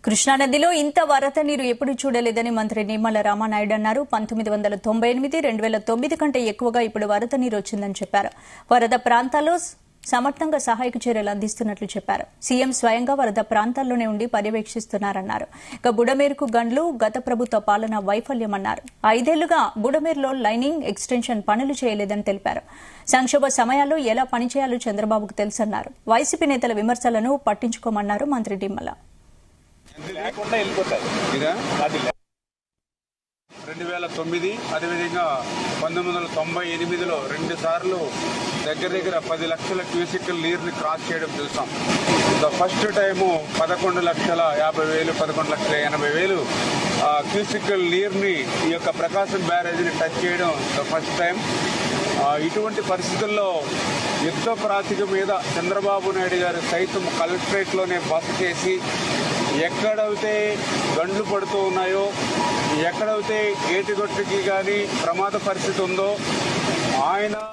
కృష్ణానదిలో ఇంత వరద నీరు ఎప్పుడు చూడలేదని మంత్రి నిమ్మల రామానాయుడు అన్నారు. 1998, 2009 కంటే ఎక్కువగా ఇప్పుడు వరద నీరు వచ్చిందని చెప్పారు. వరద ప్రాంతాల్లో సమర్థంగా సహాయక చర్యలు అందిస్తున్నట్లు చెప్పారు. సీఎం స్వయంగా వరద ప్రాంతాల్లోనే ఉండి పర్యవేక్షిస్తున్నారన్నారు. ఇక బుడమేరుకు గండ్లు గత ప్రభుత్వ పాలన వైఫల్యమన్నారు. 5 ఏళ్లుగా బుడమేరులో లైనింగ్ ఎక్స్టెన్షన్ పనులు చేయలేదని తెలిపారు. సంక్షోభ సమయాల్లో ఎలా పనిచేయాలో చంద్రబాబుకు తెలుసన్నారు. వైసీపీ నేతల విమర్శలను పట్టించుకోమన్నారు మంత్రి నిమ్మల. 2009 అదేవిధంగా 1998లో 2 సార్లు దగ్గర 10 లక్షల క్యూసెక్ల నీరుని క్రాస్ చేయడం చూసాం. ద ఫస్ట్ టైము 11,50,000 11,80,000 క్యూసెక్ల నీరుని ఈ యొక్క ప్రకాశం బ్యారేజీని టచ్ చేయడం ద ఫస్ట్ టైం. ఇటువంటి పరిస్థితుల్లో యుద్ధ ప్రాతిక మీద చంద్రబాబు నాయుడు గారు సైతం కలెక్టరేట్లోనే బస చేసి ఎక్కడైతే గండ్లు పడుతూ ఉన్నాయో, ఎక్కడైతే ఏటిగొట్టుకి కానీ ప్రమాద పరిస్థితి ఉందో ఆయన